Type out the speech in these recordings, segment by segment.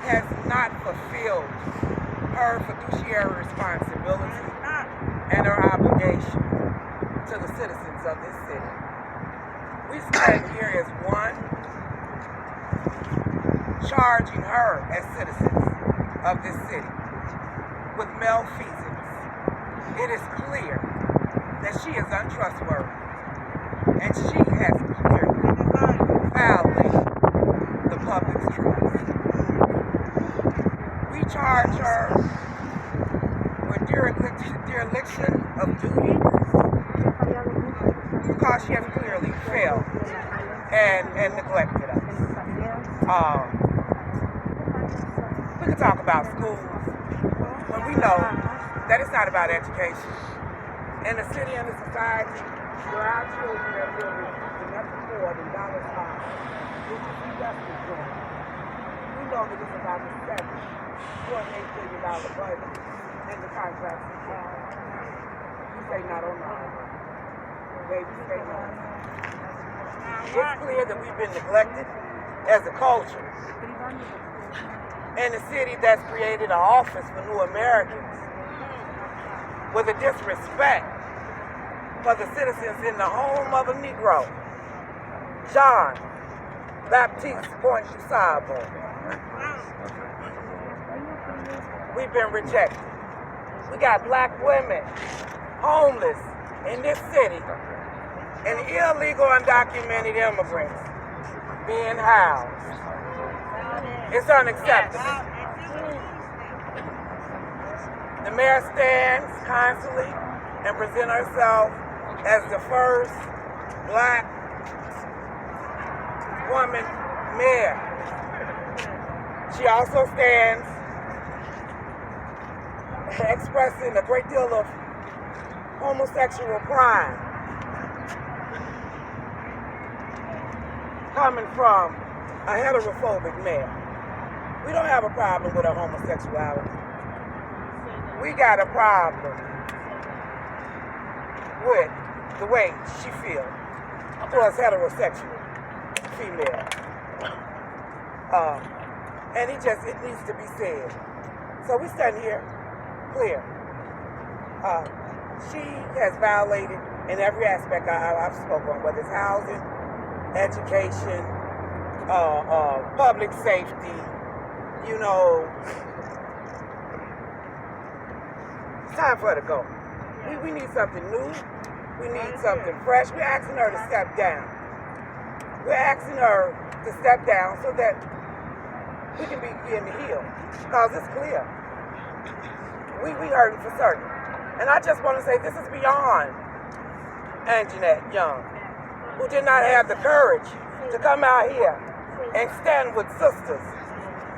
has not fulfilled her fiduciary responsibility and her obligation to the citizens of this city. We stand here as one, charging her as citizens of this city with malfeasance. It is clear that she is untrustworthy, and she has clearly violated the public's trust. We charge her with dereliction of duty because she has clearly failed and neglected us. We can talk about schools when we know that it's not about education. In the city and the society where our children are being receiving nothing more than dollar signs, which is investment grant. We know that it's about the $7.8 billion budget and the contracts. You say not on mine. Baby, say no. It's clear that we've been neglected as a culture. In a city that's created an office for new Americans with a disrespect for the citizens in the home of a Negro, John Baptiste Point du Sable. We've been rejected. We got black women homeless in this city and illegal undocumented immigrants being housed. It's unacceptable. The mayor stands constantly and presents herself as the first black woman mayor. She also stands expressing a great deal of homosexual pride coming from a heterophobic mayor. We don't have a problem with her homosexuality. We got a problem with the way she feels towards heterosexual female. And it needs to be said. So we stand here clear. She has violated in every aspect I've spoken on, whether it's housing, education, public safety, it's time for her to go. We need something new. We need something fresh. We're asking her to step down. We're asking her to step down so that we can begin to heal. Because it's clear. We hurting for certain. And I just want to say this is beyond Anjanette Young, who did not have the courage to come out here and stand with sisters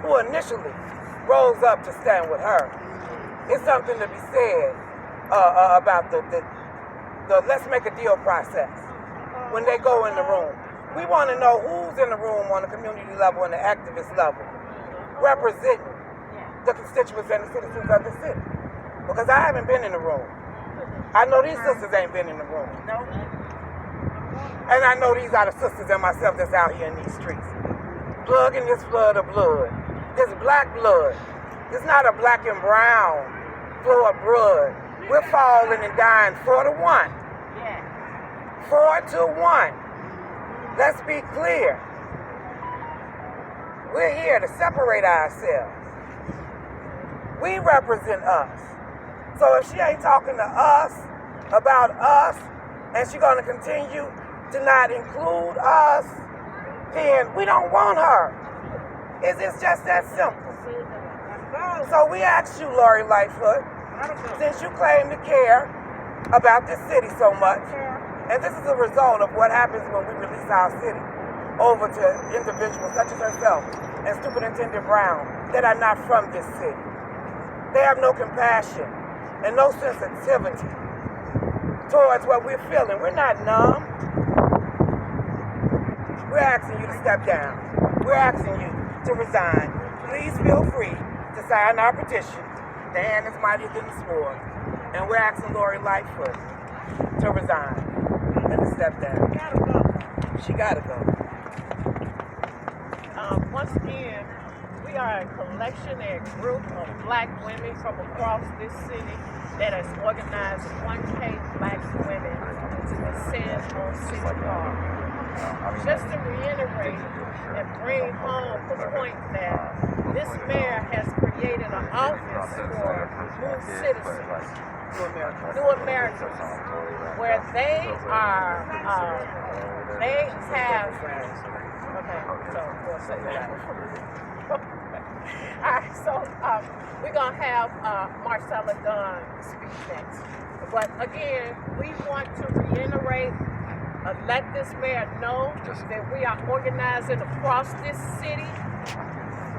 who initially rose up to stand with her. It's something to be said about the let's make a deal process when they go in the room. We want to know who's in the room on the community level and the activist level representing the constituents and the citizens of the city. Because I haven't been in the room. I know these sisters ain't been in the room. And I know these are the sisters and myself that's out here in these streets. Plugging this flood of blood. This black blood. It's not a black and brown flow of blood. We're falling and dying 4-1. 4-1. Let's be clear. We're here to separate ourselves. We represent us. So if she ain't talking to us about us, and she's going to continue to not include us, then we don't want her. It's just that simple. So we ask you, Lori Lightfoot, since you claim to care about this city so much, and this is a result of what happens when we release our city over to individuals such as herself and Superintendent Brown that are not from this city. They have no compassion and no sensitivity towards what we're feeling. We're not numb. We're asking you to step down. We're asking you to resign. Please feel free to sign our petition. The hand is mightier than the sword. And we're asking Lori Lightfoot to resign and to step down. She gotta go. She gotta go. Once again, we we are a collection and group of black women from across this city that has organized 1K black women to descend on City Hall. Just to reiterate and bring home the point that this mayor has created an office for new citizens, new Americans, where they are, they have, okay, so we'll say that. All right, so we're going to have Marcella Dunn speak next. But again, we want to reiterate, let this mayor know that we are organizing across this city.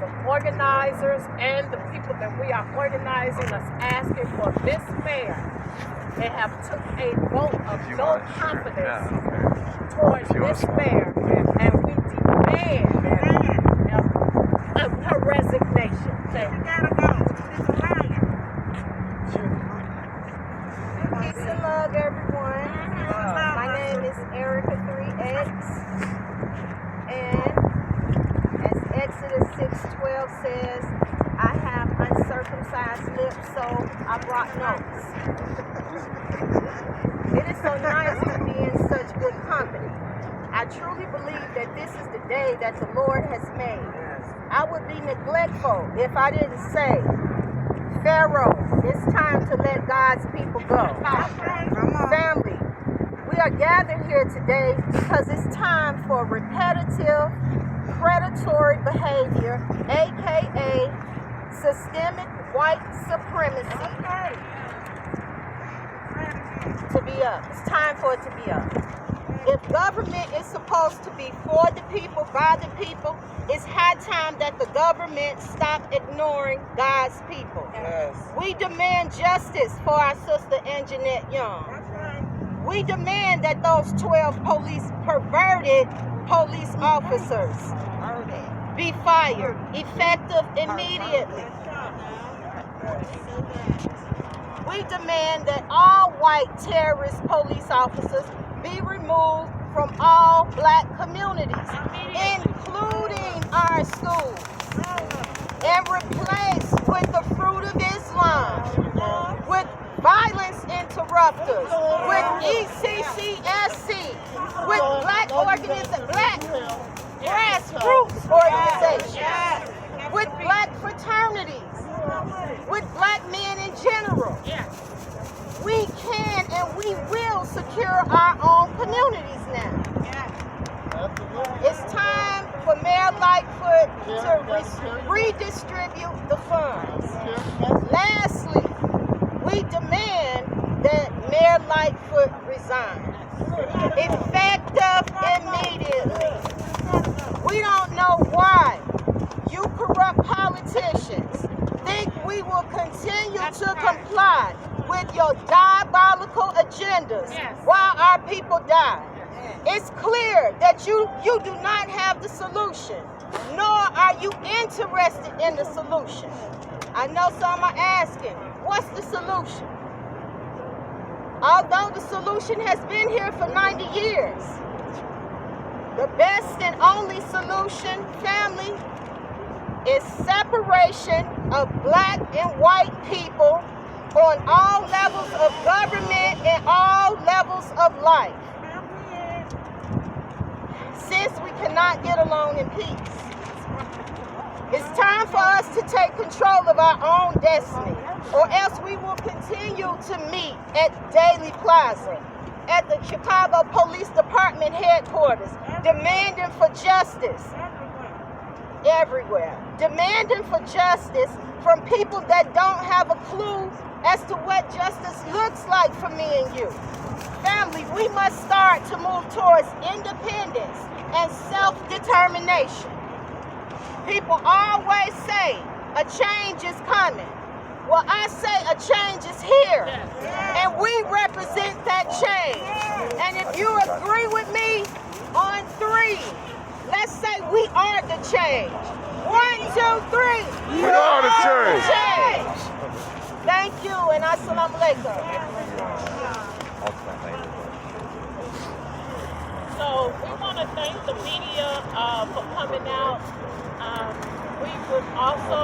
The organizers and the people that we are organizing us asking for this mayor. They have took a vote of no confidence towards this mayor, and we demand her resignation. Thank you. Peace and love, everyone. My name is Erica 3X, and as Exodus 6:12 says, I have uncircumcised lips, so I brought notes. It is so nice to be in such good company. I truly believe that this is the day that the Lord has made. I would be neglectful if I didn't say, Pharaoh, it's time to let God's people go. Family, we are gathered here today because it's time for repetitive, predatory behavior, aka systemic white supremacy, to be up. It's time for it to be up. If government is supposed to be for the people, by the people, it's high time that the government stop ignoring God's people. Yes. We demand justice for our sister Anjanette Young. We demand that those 12 perverted police officers be fired, effective immediately. We demand that all white terrorist police officers be removed from all black communities, including our schools, and replaced with the fruit of Islam, with violence interrupters, with ECCSC, with black grassroots organizations, with black fraternities, with black men in general. We can and we will secure our own communities now. It's time for Mayor Lightfoot to redistribute the funds. Lastly, we demand that Mayor Lightfoot resign, effective immediately. We don't know why you corrupt politicians think we will continue to comply with your diabolical agendas while our people die. It's clear that you do not have the solution, nor are you interested in the solution. I know some are asking, what's the solution? Although the solution has been here for 90 years, the best and only solution, family, is separation of black and white people on all levels of government and all levels of life. Since we cannot get along in peace, it's time for us to take control of our own destiny, or else we will continue to meet at Daily Plaza, at the Chicago Police Department headquarters, demanding for justice everywhere, demanding for justice from people that don't have a clue as to what justice looks like for me and you. Family, we must start to move towards independence and self-determination. People always say a change is coming. Well, I say a change is here, and we represent that change. And if you agree with me on 3, let's say we are the change. 1, 2, 3. We are the change. Thank you, and assalamu alaikum. So we want to thank the media for coming out. we would also